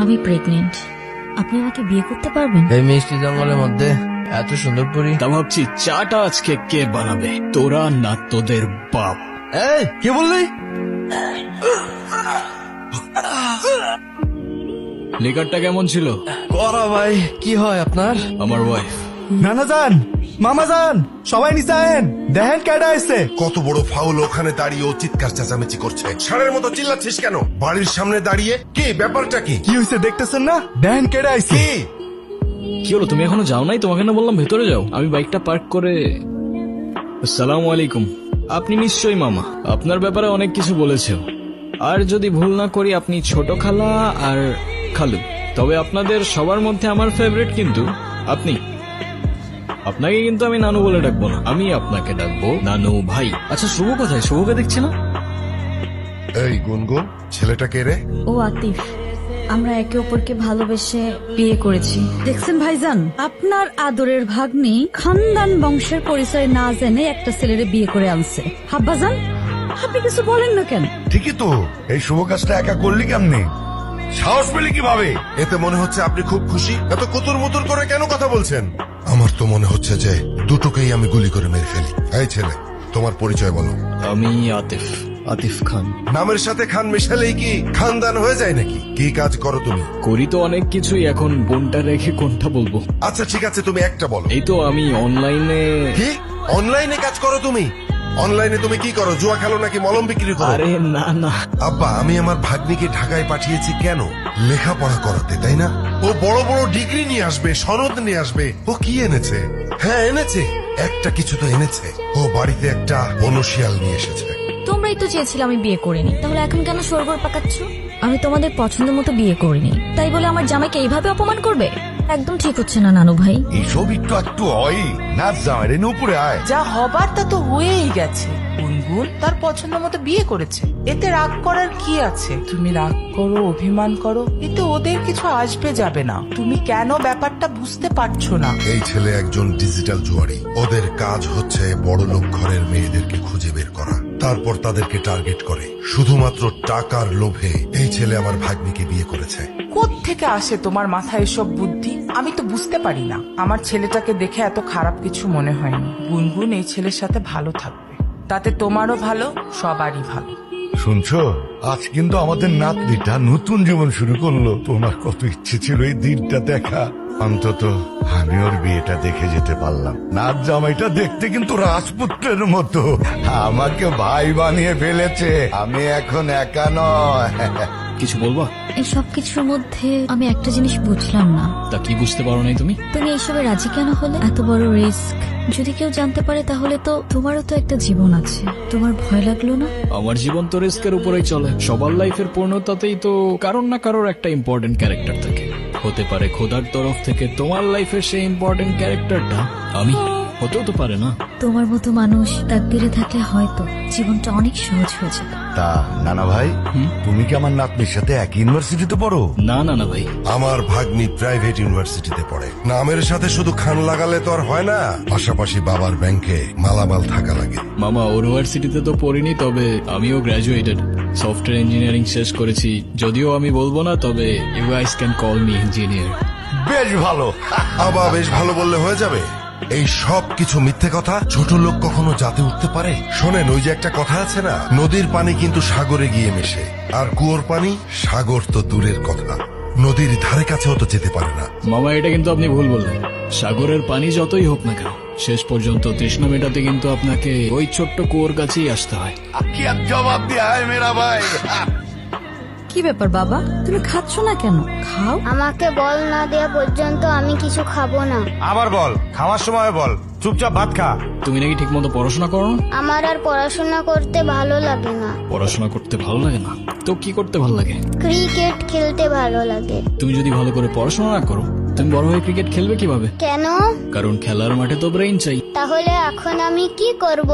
আমি প্রেগনেন্ট। আপনি আমাকে বিয়ে করতে পারবেন? এই মিষ্টি জঙ্গলের মধ্যে এত সুন্দর পরি। তা ভাবছি চাটা আজকে কে বানাবে, তোরা না তোদের বাপ? এই কে বললি? লিকারটা কেমন ছিল? করা ভাই, কি হয় আপনার? আমার ওয়াইফ। নানা যান, মামা যান, সবাই নিচে আয়েন, দেখেন কেডা আসছে। কত বড় ফাউল, ওখানে দাঁড়িয়ে ও চিৎকার চেঁচামেচি করছে। ষাঁড়ের মতো চিল্লাচ্ছিস কেন বাড়ির সামনে দাঁড়িয়ে? কি ব্যাপারটা কি? কি হয়েছে দেখতেছেন না? দেখেন কেডা আসছে। কি হলো, তুমি এখনো যাও নাই? তোমাকে না বললাম ভেতরে যাও। আমি বাইকটা পার্ক করে। আসসালামু আলাইকুম। আপনি নিশ্চয়ই মামা, আপনার ব্যাপারে অনেক কিছু বলেছে। আর যদি ভুল না করি আপনি ছোট খালা আর খালু। তবে আপনাদের সবার মধ্যে আমার ফেভারিট কিন্তু আপনি। আপনাকে কিন্তু আমি নানু বলে ডাকবো না, আমি আপনাকে ডাকবো নানু ভাই। আচ্ছা শুভ কোথায়? শুভকে দেখছি না। এই গুনগুন, ছেলেটা কে রে? ও আতিফ। আমরা একে অপরকে ভালোবেসে বিয়ে করেছি। দেখছেন ভাইজান, আপনার আদরের ভাগ্নি খানদান বংশের পরিচয় না জেনে একটা ছেলেরে বিয়ে করে আনছে। হাব্বাজান, আপনি কিছু বলেন না কেন? ঠিকই তো, এই শুভ কাজটা একা করলি কেমনে? সাহস পেলি কিভাবে? এতে মনে হচ্ছে আপনি খুব খুশি। এত কুতুর মুতুর করে কেন কথা বলছেন? আমার তো মনে হচ্ছে যে দুটোকেই আমি গুলি করে মেরে ফেলি। এই ছেলে, তোমার পরিচয় বলো। আমি আতিফ, আতিফ খান। নামের সাথে খান মেশালেই কি খানদান হয়ে যায় নাকি? কি কাজ করো তুমি? করি তো অনেক কিছুই, এখন কোনটা রেখে কোনটা বলবো? আচ্ছা ঠিক আছে, তুমি একটা বলো। এই তো আমি অনলাইনে। কি অনলাইনে কাজ করো তুমি? অনলাইনে তুমি কি করো? জুয়া খেলো নাকি মলম বিক্রি করো? আরে না না। আব্বা, আমি আমার ভাগ্নিকে ঢাকায় পাঠিয়েছি কেন? লেখাপড়া করাতে, তাই না? ও বড় বড় ডিগ্রি নিয়ে আসবে, সনদ নিয়ে আসবে। ও কি এনেছে? হ্যাঁ এনেছে, একটা কিছু তো এনেছে। ও বাড়িতে একটা বনশিয়াল নিয়ে এসেছে। তোমরাই তো চেয়েছিলে আমি বিয়ে করিনি, তাহলে এখন কেন সরগর পাকাচ্ছ? আমি তোমাদের পছন্দ মতো বিয়ে করিনি, তাই বলে আমার জামাইকে এইভাবে অপমান করবে? একদম ঠিক হচ্ছে না নানু ভাই। এইসব একটু একটু হয় না, জামাই রে উপরে আয়। যা হবার তা তো হয়েই গেছে। গুনগুন তার পছন্দ মতো বিয়ে করেছে, এতে রাগ করার কি আছে? তুমি রাগ করো, অভিমান করো, এতে ওদের কিছু আসবে যাবে না। তুমি কেন ব্যাপারটা বুঝতে পারছো না? এই ছেলে একজন ডিজিটাল জুয়ারি। ওদের কাজ হচ্ছে বড় লোক ঘরের মেয়েদেরকে খুঁজে বের করা, তারপর তাদেরকে টার্গেট করে। শুধুমাত্র টাকার লোভে এই ছেলে আমার ভাগ্নিকে বিয়ে করেছে। কোত্থেকে আসে তোমার মাথায় এসব বুদ্ধি? আমি তো বুঝতে পারি না। আমার ছেলেটাকে দেখে এত খারাপ কিছু মনে হয়নি। গুনগুন এই ছেলের সাথে ভালো থাকবে, তাতে তোমারও ভালো, সবারই ভালো। শুনছো, আজ কিন্তু আমাদের নাতনিটা নতুন জীবন শুরু করলো। তোমার কত ইচ্ছে ছিল এই দিনটা দেখা। অন্তত আমি ওর বিয়েটা দেখে যেতে পারলাম। নাচ জামাইটা দেখতে কিন্তু রাজপুত্রের মতো। আমাকে ভাই বানিয়ে ফেলেছে। আমি এখন একা নয়। কিছু বলবা? এই সব কিছুর মধ্যে আমি একটা জিনিস বুঝলাম না। তা কি বুঝতে পারো নাই তুমি? তুমি এইসবে রাজি কেন হলে? এত বড় রিস্ক যদি কেউ জানতে পারে তাহলে তো তোমারও তো একটা জীবন আছে, তোমার ভয় লাগলো না? আমার জীবন তো রিস্কের উপরেই চলে। সবার লাইফের পূর্ণতাতেই তো কারোর না কারোর একটা ইম্পর্টেন্ট ক্যারেক্টার থাকে। হতে পারে খোদার তরফ থেকে তোমার লাইফের সেই ইম্পর্টেন্ট ক্যারেক্টারটা আমি, হতেও তো পারে না। তোমার মতো মানুষ তাকদিরে থাকলে হয়তো জীবনটা অনেক সহজ হয়ে যেত। তা নানা ভাই, তুমি কি আমার নাতনির সাথে এক ইউনিভার্সিটিতে পড়ো? না না না ভাই, আমার ভাগ্নি প্রাইভেট ইউনিভার্সিটিতে পড়ে। নামের সাথে শুধু খান লাগালে তো আর হয় না, পাশাপাশি বাবার ব্যাংকে মালামাল থাকা লাগে। মামা ইউনিভার্সিটিতে তো পড়িনি, তবে আমিও গ্রাজুয়েটেড। সফটওয়্যার ইঞ্জিনিয়ারিং শেষ করেছি। যদিও আমি বলবো না, তবে you guys can call me engineer. বেশ ভালো। আবা, বেশ ভালো বললে হয়ে যাবে? এই সব কিছু মিথ্যে কথা। ছোট লোক কখনো জাতে উঠতে পারে? শোনেন, ওই যে একটা কথা আছে না, নদীর পানি কিন্তু সাগরে গিয়ে মেশে, আর কুয়োর পানি সাগর তো দূরের কথা, নদীর ধারে কাছেও তো যেতে পারে না। মামা এটা কিন্তু আপনি ভুল বললেন। সাগরের পানি যতই হোক না কেন, শেষ পর্যন্ত তৃষ্ণা মেটাতে কিন্তু আপনাকে ওই ছোট্ট কুয়োর কাছেই আসতে হয়। কি এক জবাব দিয়া হয় মেরা ভাই। কি ব্যাপার বাবা, তুমি খাচ্ছ না কেন? খাও। আমাকে বল না দেওয়া পর্যন্ত আমি কিছু খাবো না। আবার বল, খাওয়ার সময় বল, চুপচাপ ভাত খা। তুমি নাকি ঠিক মতো পড়াশোনা করো না? আমার আর পড়াশোনা করতে ভালো লাগে না। পড়াশোনা করতে ভালো লাগে না তো কি করতে ভালো লাগে? ক্রিকেট খেলতে ভালো লাগে। তুমি যদি ভালো করে পড়াশোনা না করো, তুমি বড় হয়ে ক্রিকেট খেলবে কিভাবে? কেন? কারণ খেলার মাঠে তো ব্রেইন চাই। তাহলে এখন আমি কি করব?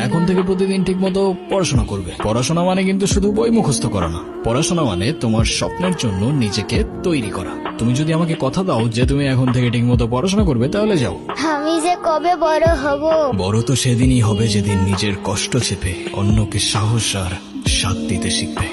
এখন থেকে প্রতিদিন ঠিক মতো পড়াশোনা করবে। পড়াশোনা মানে কিন্তু শুধু বই মুখস্থ করা না। পড়াশোনা মানে তোমার স্বপ্নের জন্য নিজেকে তৈরি করা। তুমি যদি আমাকে কথা দাও যে তুমি এখন থেকে ঠিক মতো পড়াশোনা করবে, তাহলে যাও। আমি যে কবে বড় হব? বড় তো সেদিনই হবে যেদিন নিজের কষ্ট চেপে অন্যকে সাহস আর সাথ দিতে শিখবে।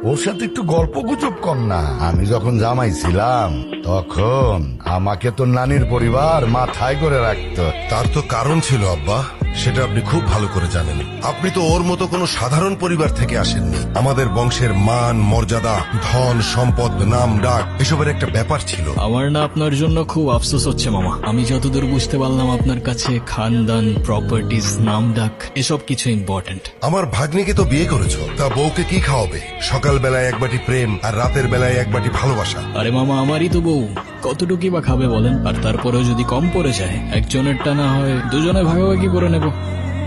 ওর সাথে একটু গল্প গুজব কর না। আমি যখন জামাই ছিলাম তখন আমাকে তো নানির পরিবার মাথায় করে রাখতো। তার তো কারণ ছিল আব্বা, সেটা আপনি খুব ভালো করে জানেন। আপনি তো ওর মতো কোনো সাধারণ পরিবার থেকে আসেননি। আমাদের বংশের মান মর্যাদা, ধন সম্পদ, নাম ডাক এসবের একটা ব্যাপার ছিল। আমার না আপনার জন্য খুব আফসোস হচ্ছে মামা। আমি যতদূর বুঝতে পারলাম আপনার কাছে খানদান, প্রপার্টিজ, নাম ডাক এসব কিছু ইম্পর্টেন্ট। আমার ভাগ্নিকে তো বিয়ে করেছো, তা বউকে কি খাওয়াবে? সকাল বেলায় এক বাটি প্রেম আর রাতের বেলায় এক বাটি ভালোবাসা। আরে মামা, আমারই তো বউ, কতটুকুই বা খাবে বলেন? আর তারপরেও যদি কম পড়ে যায়, একজনেরটা না হয় দুজনে ভাগাভাগি করে নেব।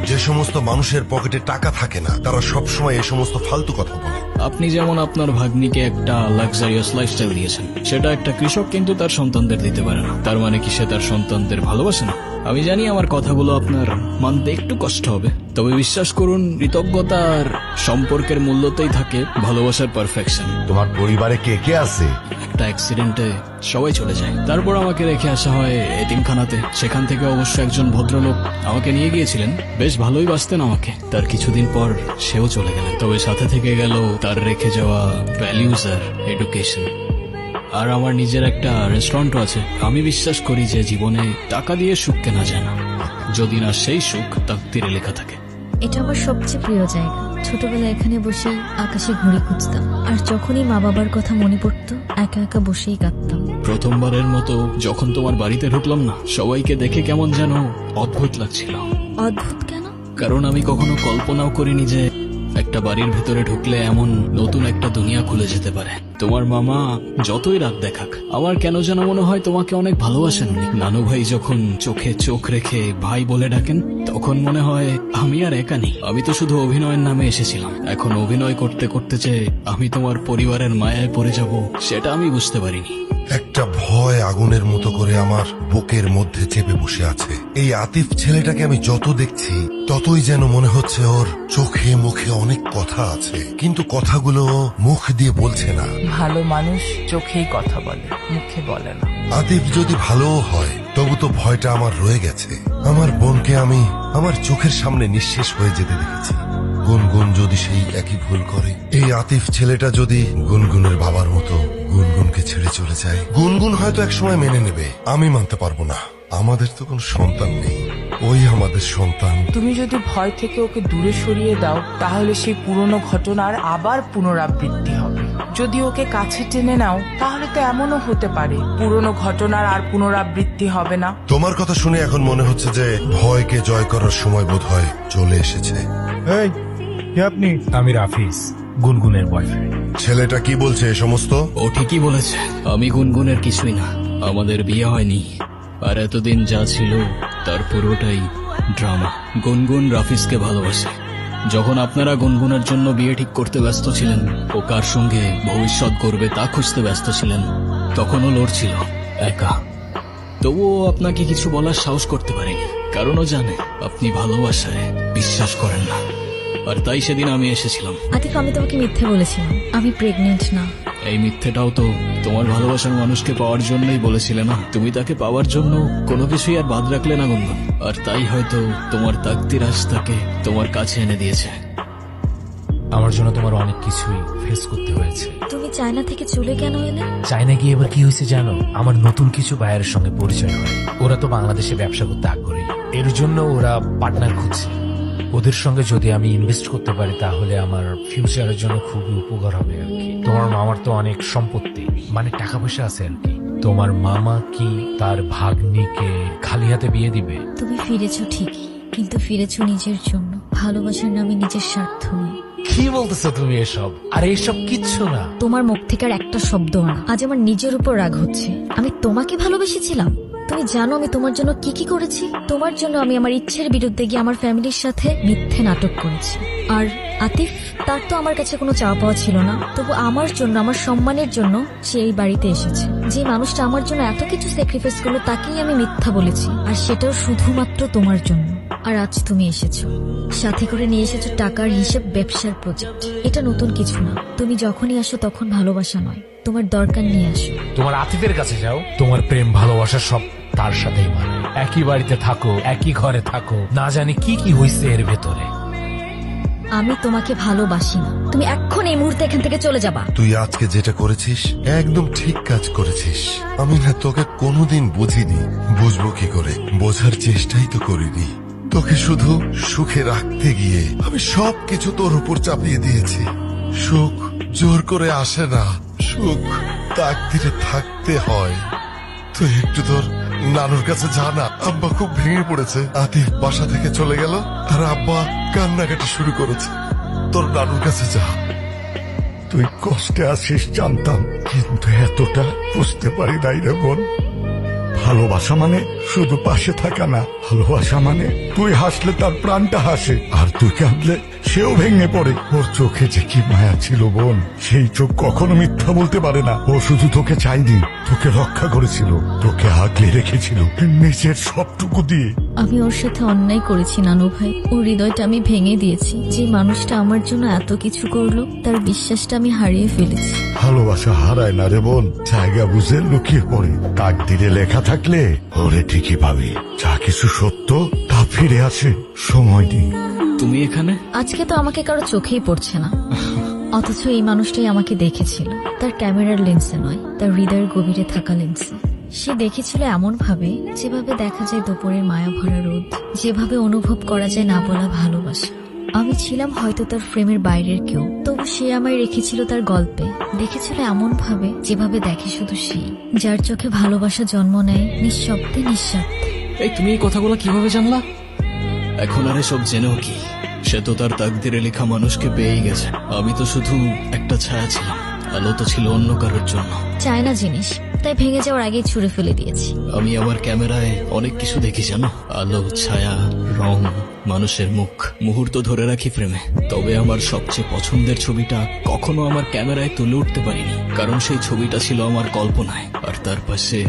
যে সমস্ত মানুষের পকেটে টাকা থাকে না, তারা সব সময় এই সমস্ত ফালতু কথা বলে। আপনি যেমন আপনার ভাগ্নিকে একটা লাক্সারিয়াস লাইফস্টাইল দিয়েছেন, সেটা একটা কৃষক কিন্তু তার সন্তানদের দিতে পারে না। তার মানে কি সে তার সন্তানদের ভালোবাসে না? আমি জানি আমার কথাগুলো আপনার মানতে একটু কষ্ট হবে, তবে বিশ্বাস করুন, কৃতজ্ঞতা আর সম্পর্কের মূল্যতেই থাকে ভালোবাসার পারফেকশন। তোমার পরিবারে কে কে আছে? একটা অ্যাক্সিডেন্টে সবাই চলে যায়, তারপর আমাকে রেখে আসা হয় এতিমখানাতে। সেখান থেকে অবশ্য একজন ভদ্রলোক আমাকে নিয়ে গিয়েছিলেন, বেশ ভালোই বাসতেন আমাকে। তার কিছুদিন পর সেও চলে গেলেন, তবে সাথে থেকে গেল তার রেখে যাওয়া ভ্যালিউজ আর এডুকেশন। আর আমার নিজের একটা রেস্টুরেন্টও আছে। আমি বিশ্বাস করি যে জীবনে টাকা দিয়ে সুখ কেনা যায় না, যদি না সেই সুখ তাকদীরে লেখা থাকে। এটা আমার সবচেয়ে প্রিয় জায়গা। ছোটবেলায় এখানে বসেই আকাশে ঘুড়ি খুঁজতাম, আর যখনই মা বাবার কথা মনে পড়তো একা একা বসেই কাঁদতাম। প্রথমবারের মতো যখন তোমার বাড়িতে ঢুকলাম না, সবাইকে দেখে কেমন যেন অদ্ভুত লাগছিল। অদ্ভুত কেন? কারণ আমি কখনো কল্পনাও করিনি যে একটা বাড়ির ভেতরে ঢুকলে এমন নতুন একটা দুনিয়া খুলে যেতে পারে। তোমার মামা যতই রাগ দেখাক, আমার কেন যেন মনে হয় তোমাকে অনেক ভালোবাসেন উনি। নানু ভাই যখন চোখে চোখ রেখে ভাই বলে ডাকেন, তখন মনে হয় আমি আর একা নেই। আমি তো শুধু অভিনয়ের নামে এসেছিলাম, এখন অভিনয় করতে করতে যে আমি তোমার পরিবারের মায়ায় পড়ে যাব, সেটা আমি বুঝতে পারিনি। একটা ভয় আগুনের মতো করে আমার বুকের মধ্যে চেপে বসে আছে। এই আতিফ ছেলেটাকে আমি যত দেখছি, ততই যেন মনে হচ্ছে ওর চোখে মুখে অনেক কথা আছে, কিন্তু কথাগুলো মুখ দিয়ে বলছে না। ভালো মানুষ চোখেই কথা বলে, মুখে বলে না। আতিফ যদি ভালোও হয়, তবু তো ভয়টা আমার রয়ে গেছে। আমার বোনকে আমি আমার চোখের সামনে নিঃশেষ হয়ে যেতে দেখেছি। গুনগুন যদি সেই একই ভুল করে, এই আতিফ ছেলেটা যদি গুনগুনের বাবার মতো গুনগুনকে ছেড়ে চলে যায়, গুনগুন হয়তো একসময় মেনে নেবে, আমি মানতে পারবো না। আমাদের তো কোনো সন্তান নেই, ওই আমাদের সন্তান। তুমি যদি ভয় থেকে ওকে দূরে সরিয়ে দাও, তাহলে সেই পুরনো ঘটনার আবার পুনরাবৃত্তি হবে। যদি ওকে কাছে টেনে নাও, তাহলে তো এমনও হতে পারে পুরনো ঘটনার আর পুনরাবৃত্তি হবে না। তোমার কথা শুনে এখন মনে হচ্ছে যে ভয়কে জয় করার সময় বোধহয় চলে এসেছে। এই কে আপনি? আমি রাফিজ, গুনগুনের বয়ফ্রেন্ড। ছেলেটা কি বলছে এ সমস্ত? ও ঠিকই বলেছে, আমি গুনগুনের কিছুই না। আমাদের বিয়ে হয়নি, আর এতদিন যা ছিল তার পুরোটাই ড্রামা। গুনগুন রাফিজকে ভালোবাসে। যখন আপনারা গুনগুনের জন্য বিয়ে ঠিক করতে ব্যস্ত ছিলেন, ও কার সঙ্গে ভবিষ্যৎ করবে তা খুঁজতে ব্যস্ত ছিলেন, তখনও লড়ছিল একা। তবুও আপনাকে কিছু বলার সাহস করতে পারেনি, কারণ ও জানে আপনি ভালোবাসায় বিশ্বাস করেন না। আর তাই সেদিন আমি এসেছিলাম। আতিফ, আমি তোমাকে মিথ্যে বলেছিলাম, আমি প্রেগনেন্ট না। এই মিথ্যেটাও তো তোমার ভালোবাসার মানুষকে পাওয়ার জন্যই বলেছিলে না? তুমি তাকে পাওয়ার জন্য কোনো কিছুই আর বাদ রাখলে না গুনগুন, আর তাই হয়তো তোমার তাকদীর আজ তাকে তোমার কাছে এনে দিয়েছে। আমার জন্য তোমার অনেক কিছুই ফেস করতে হয়েছে। তুমি চায়না থেকে চলে কেন এলে? চায়না গিয়ে এবার কি হয়েছে জানো? আমার নতুন কিছু বায়ারের সঙ্গে পরিচয় হয়। ওরা তো বাংলাদেশে ব্যবসা করতে আগ্রহী, এর জন্য ওরা পার্টনার খুঁজছে। ওদের সঙ্গে যদি আমি ইনভেস্ট করতে পারি, তাহলে আমার ফিউচারের জন্য খুবই উপকার হবে আর কি। তোমার মামার তো অনেক সম্পত্তি, মানে টাকা পয়সা আছে আর কি। তোমার মামা কি তার ভাগ্নিকে খালি হাতে বিয়ে দিবে? তুমি ফিরেছো ঠিকই, কিন্তু ফিরেছো নিজের জন্য। ভালোবাসার নামে নিজের স্বার্থ নয়। কি বলতেছো তুমি এসব? আর এসব কিচ্ছু না। তোমার মুখ থেকে আর একটা শব্দ না। আজ আমার নিজের উপর রাগ হচ্ছে। আমি তোমাকে ভালোবেসেছিলাম। তুমি জানো আমি তোমার জন্য কি কি করেছি? তোমার জন্য আমি আমার ইচ্ছের বিরুদ্ধে গিয়ে আমার ফ্যামিলির সাথে মিথ্যে নাটক করেছি। আর আতিফ, তার তো আমার কাছে কোনো চাওয়া পাওয়া ছিল না, তবু আমার জন্য, আমার সম্মানের জন্য সে এই বাড়িতে এসেছে। যে মানুষটা আমার জন্য এত কিছু স্যাক্রিফাইস করলো, তাকেই আমি মিথ্যা বলেছি, আর সেটাও শুধুমাত্র তোমার জন্য। আর আজ তুমি এসেছো, সাথে করে নিয়ে এসেছো টাকার হিসেব, ব্যবসার প্রজেক্ট। এটা নতুন কিছু না। তুমি যখনই আসো তখন ভালোবাসা নয়, তোমার দরকার নিয়ে আসো। তোমার আতিফের কাছে যাও, তোমার প্রেম ভালোবাসা সব তার সাথেই মানে। একই বাড়িতে থাকো, একই ঘরে থাকো, না জানি কি কি হয়েছে এর ভেতরে। আমি তোমাকে ভালোবাসি না। তুমি এখন এই মুহূর্তে এখান থেকে চলে যাবা। তুই আজকে যেটা করেছিস একদম ঠিক কাজ করেছিস। আমি না তোকে কোনোদিন বুঝিনি, বুঝবো কি করে, বোঝার চেষ্টাই তো করিনি। তোকে শুধু সুখে রাখতে গিয়ে আমি সবকিছু তোর উপর চাপিয়ে দিয়েছি। সুখ জোর করে আসে না, সুখ তাকদিরে থাকতে হয়। তুই একটু তোর নানুর কাছে যা না। আব্বা খুব ভেঙে পড়েছে। আতিফ বাসা থেকে চলে গেল আর আব্বা কান্নাকাটি শুরু করেছে। তোর নানুর কাছে যা। তুই কষ্টে আছিস জানতাম, কিন্তু এতটা বুঝতে পারি নাই রে বোন। ভালোবাসা মানে শুধু পাশে থাকা না, ভালোবাসা মানে তুই হাসলে তার প্রাণটা হাসে, আর তুই কাঁদলে সেও ভেঙে পড়ে। ওর চোখে যে কি মায়া ছিল বোন, সেই চোখ কখনো মিথ্যা বলতে পারে না। ও শুধু তোকে চাইনি, তোকে রক্ষা করেছিল, তোকে আগলে রেখেছিল নিজের সবটুকু দিয়ে। আমি ওর সাথে অন্যায় করেছি নানু ভাই। ওর হৃদয়টা আমি ভেঙে দিয়েছি। যে মানুষটা আমার জন্য এত কিছু করলো, তার বিশ্বাসটা আমি হারিয়ে ফেলেছি। ভালোবাসা হারায় না রে বোন, জায়গা বুঝে লুকিয়ে পড়ে। তাকদিরে লেখা থাকলে ওরে ঠিকই পাবি। যা কিছু সত্য তা ফিরে আসে, সময় নেই। তুমি এখানে? আজকে তো আমাকে কারো চোখেই পড়ছে না, অথচ এই মানুষটাই আমাকে দেখেছিল। তার ক্যামেরার লেন্সে নয়, তার হৃদয়ের গভীরে থাকা লেন্সে। সে দেখেছিল এমন ভাবে যেভাবে দেখা যায় দুপুরের মায়া ভরা রোদ, যেভাবে অনুভব করা যায় না বলা ভালোবাসা। আমি ছিলাম হয়তো তার ফ্রেমের বাইরের কেউ, তবু সে আমায় রেখেছিল তার গল্পে। দেখেছিল এমন ভাবে যেভাবে দেখে শুধু সেই, যার চোখে ভালোবাসা জন্ম নেয় নিঃশব্দে নিঃস্বার্থে। এই তুমি এই কথাগুলো কিভাবে জানলা? এখন আর এসব জেনেও কি? সে তো তার তাকদিরে লেখা মানুষকে পেয়েই গেছে। আমি তো শুধু একটা ছায়া ছিলাম, আলো তো ছিল অন্য কারোর জন্য। চায়না জিনিস, তাই ভেঙে যাওয়ার আগেই ছুঁড়ে ফেলে দিয়েছি। আমি আমার ক্যামেরায় অনেক কিছু দেখি জানো, আলো, ছায়া, রং, মানুষের মুখ, মুহূর্ত ধরে রাখি ফ্রেমে। তবে আমার সবচেয়ে পছন্দের ছবিটা কখনো আমার ক্যামেরায় তুলে উঠতে পারিনি, কারণ সেই ছবিটা ছিল আমার কল্পনায়। আর তার পাশে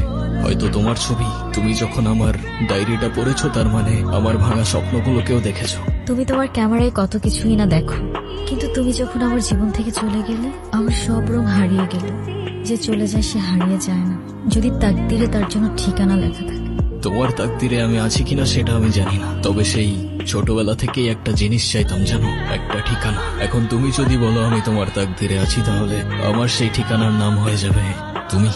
হয়তো তোমার ছবি। তুমি যখন আমার ডায়েরিটা পড়েছো, তার মানে আমার ভাঙা স্বপ্নগুলোকেও দেখেছো। তুমি তোমার ক্যামেরায় কত কিছুই না দেখো, কিন্তু তুমি যখন আমার জীবন থেকে চলে গেলে, আমার সব রং হারিয়ে গেল। যে চলে যায় সে হারিয়ে যায় না, যদি তাকদিরে তার জন্য ঠিকানা লেখা থাকে। তোমার তাকদিরে আমি আছি কিনা সেটা আমি জানি না, তবে সেই ছোটবেলা থেকেই একটা জিনিস চাইতাম জানো, একটা ঠিকানা। এখন তুমি যদি বলো আমি তোমার তাকদিরে আছি, তাহলে আমার সেই ঠিকানার নাম হয়ে যাবে তুমি।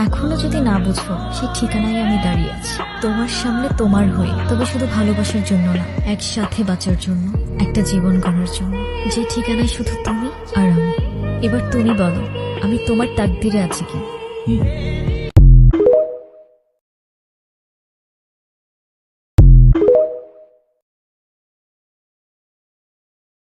এখনো যদি না বুঝো, সেই ঠিকানায় আমি দাঁড়িয়ে আছি, তোমার সামনে, তোমার হয়ে। তবে শুধু ভালোবাসার জন্য না, একসাথে বাঁচার জন্য, একটা জীবন গড়ার জন্য। যে ঠিকানায় শুধু তুমি আর আমি। এবার তুমি বলো, আমি তোমার তাকদিরে আছি কি?